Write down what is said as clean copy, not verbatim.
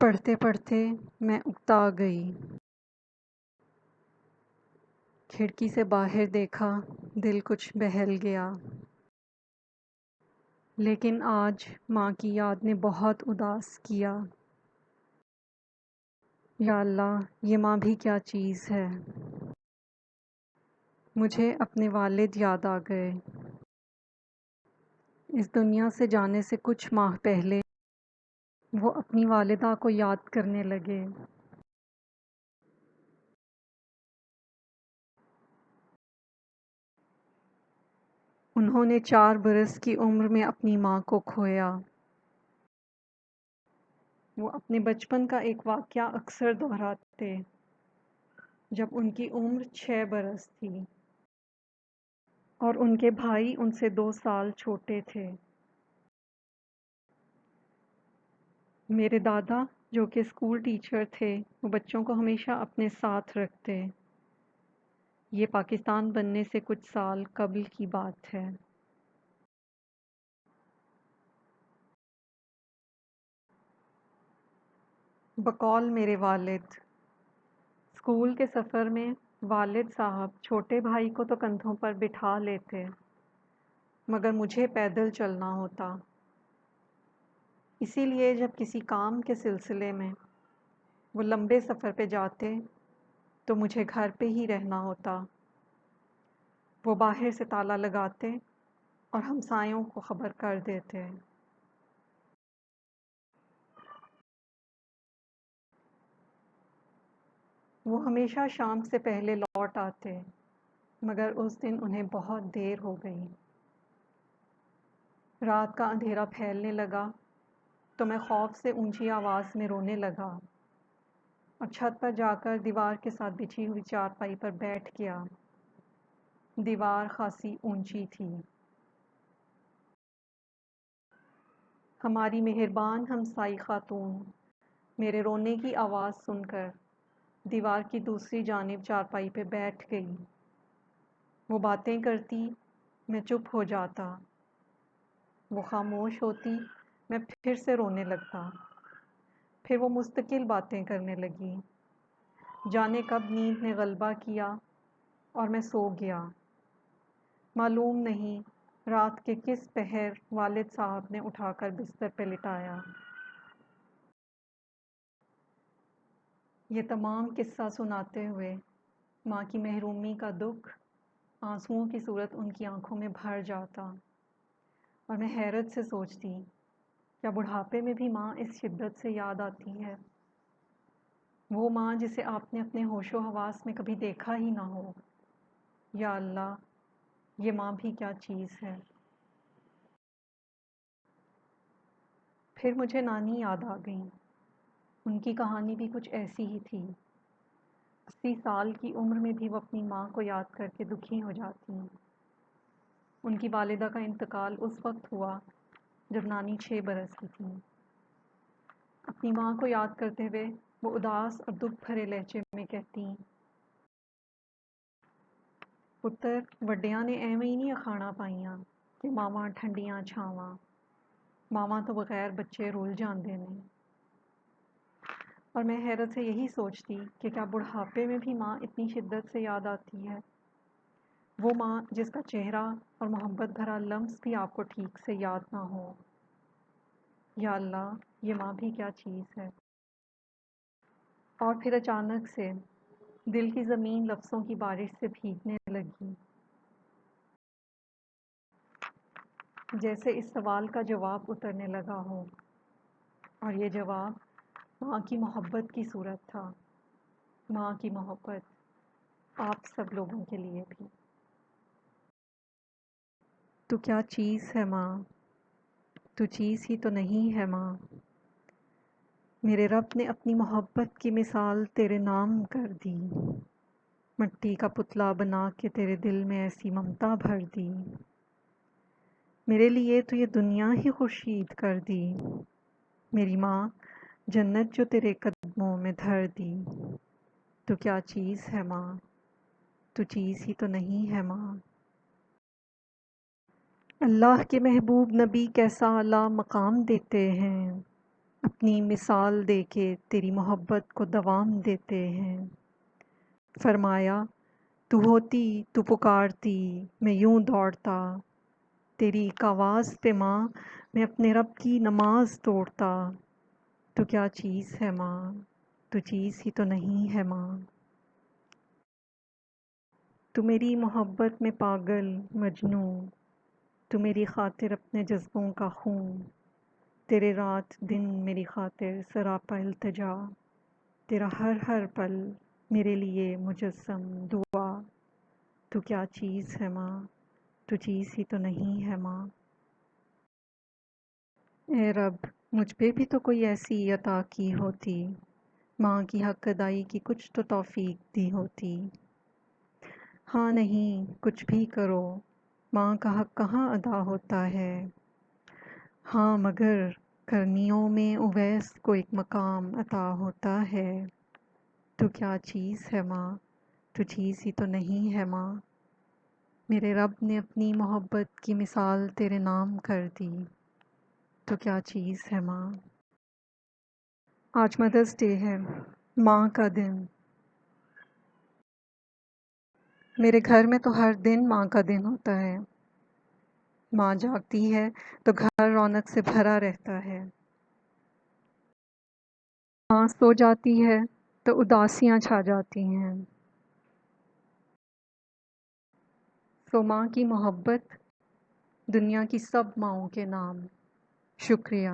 پڑھتے پڑھتے میں اکتا گئی۔ کھڑکی سے باہر دیکھا، دل کچھ بہل گیا۔ لیکن آج ماں کی یاد نے بہت اداس کیا۔ یا اللہ، یہ ماں بھی کیا چیز ہے۔ مجھے اپنے والد یاد آ گئے۔ اس دنیا سے جانے سے کچھ ماہ پہلے وہ اپنی والدہ کو یاد کرنے لگے۔ انہوں نے 4 برس کی عمر میں اپنی ماں کو کھویا۔ وہ اپنے بچپن کا ایک واقعہ اکثر دہراتے جب ان کی عمر 6 برس تھی اور ان کے بھائی ان سے 2 سال چھوٹے تھے۔ میرے دادا جو کہ اسکول ٹیچر تھے، وہ بچوں کو ہمیشہ اپنے ساتھ رکھتے۔ یہ پاکستان بننے سے کچھ سال قبل کی بات ہے۔ بقول میرے والد، اسکول کے سفر میں والد صاحب چھوٹے بھائی کو تو کندھوں پر بٹھا لیتے، مگر مجھے پیدل چلنا ہوتا۔ اسی لیے جب کسی کام کے سلسلے میں وہ لمبے سفر پہ جاتے تو مجھے گھر پہ ہی رہنا ہوتا۔ وہ باہر سے تالا لگاتے اور ہمسایوں کو خبر کر دیتے۔ وہ ہمیشہ شام سے پہلے لوٹ آتے، مگر اس دن انہیں بہت دیر ہو گئی۔ رات کا اندھیرا پھیلنے لگا تو میں خوف سے اونچی آواز میں رونے لگا اور چھت پر جا کر دیوار کے ساتھ بچھی ہوئی چارپائی پر بیٹھ گیا۔ دیوار خاصی اونچی تھی۔ ہماری مہربان ہمسائی خاتون میرے رونے کی آواز سن کر دیوار کی دوسری جانب چارپائی پہ بیٹھ گئی۔ وہ باتیں کرتی، میں چپ ہو جاتا۔ وہ خاموش ہوتی، میں پھر سے رونے لگتا۔ پھر وہ مستقل باتیں کرنے لگی۔ جانے کب نیند نے غلبہ کیا اور میں سو گیا۔ معلوم نہیں رات کے کس پہر والد صاحب نے اٹھا کر بستر پہ لٹایا۔ یہ تمام قصہ سناتے ہوئے ماں کی محرومی کا دکھ آنسوؤں کی صورت ان کی آنکھوں میں بھر جاتا اور میں حیرت سے سوچتی، کیا بڑھاپے میں بھی ماں اس شدت سے یاد آتی ہے؟ وہ ماں جسے آپ نے اپنے ہوش و حواس میں کبھی دیکھا ہی نہ ہو۔ یا اللہ، یہ ماں بھی کیا چیز ہے۔ پھر مجھے نانی یاد آ گئیں۔ ان کی کہانی بھی کچھ ایسی ہی تھی۔ 80 سال کی عمر میں بھی وہ اپنی ماں کو یاد کر کے دکھی ہو جاتی ہیں۔ ان کی والدہ کا انتقال اس وقت ہوا جب نانی 6 برس کی تھیں۔ اپنی ماں کو یاد کرتے ہوئے وہ اداس اور دکھ بھرے لہجے میں کہتی، پتر وڈیاں نے ایویں ہی نہیں اکھاڑاں پائیاں کہ ماواں ٹھنڈیاں چھاواں، ماواں تو بغیر بچے رول جاندے نے۔ اور میں حیرت سے یہی سوچتی کہ کیا بڑھاپے میں بھی ماں اتنی شدت سے یاد آتی ہے؟ وہ ماں جس کا چہرہ اور محبت بھرا لمس بھی آپ کو ٹھیک سے یاد نہ ہو۔ یا اللہ، یہ ماں بھی کیا چیز ہے۔ اور پھر اچانک سے دل کی زمین لفظوں کی بارش سے بھیگنے لگی، جیسے اس سوال کا جواب اترنے لگا ہو، اور یہ جواب ماں کی محبت کی صورت تھا۔ ماں کی محبت آپ سب لوگوں کے لیے بھی۔ تو کیا چیز ہے ماں؟ تو چیز ہی تو نہیں ہے ماں۔ میرے رب نے اپنی محبت کی مثال تیرے نام کر دی، مٹی کا پتلا بنا کے تیرے دل میں ایسی ممتا بھر دی۔ میرے لیے تو یہ دنیا ہی خورشید کر دی، میری ماں جنت جو تیرے قدموں میں دھر دی۔ تو کیا چیز ہے ماں؟ تو چیز ہی تو نہیں ہے ماں۔ اللہ کے محبوب نبی کیسا اعلیٰ مقام دیتے ہیں، اپنی مثال دے کے تیری محبت کو دوام دیتے ہیں۔ فرمایا تو ہوتی تو پکارتی میں یوں دوڑتا، تیری ایک آواز پہ ماں میں اپنے رب کی نماز توڑتا۔ تو کیا چیز ہے ماں، تو چیز ہی تو نہیں ہے ماں۔ تو میری محبت میں پاگل مجنوں، تو میری خاطر اپنے جذبوں کا خون، تیرے رات دن میری خاطر سراپا التجا، تیرا ہر ہر پل میرے لیے مجسم دعا۔ تو کیا چیز ہے ماں، تو چیز ہی تو نہیں ہے ماں۔ اے رب مجھ پہ بھی تو کوئی ایسی عطا کی ہوتی، ماں کی حق ادائی کی کچھ تو توفیق دی ہوتی۔ ہاں نہیں کچھ بھی کرو، ماں کا حق کہاں ادا ہوتا ہے۔ ہاں مگر کرنیوں میں اویس کو ایک مقام عطا ہوتا ہے۔ تو کیا چیز ہے ماں، تو چیز ہی تو نہیں ہے ماں۔ میرے رب نے اپنی محبت کی مثال تیرے نام کر دی، تو کیا چیز ہے ماں۔ آج مدرس ڈے ہے، ماں کا دن۔ میرے گھر میں تو ہر دن ماں کا دن ہوتا ہے۔ ماں جاگتی ہے تو گھر رونق سے بھرا رہتا ہے۔ ماں سو جاتی ہے تو اداسیاں چھا جاتی ہیں۔ سو ماں کی محبت دنیا کی سب ماؤں کے نام۔ شکریہ۔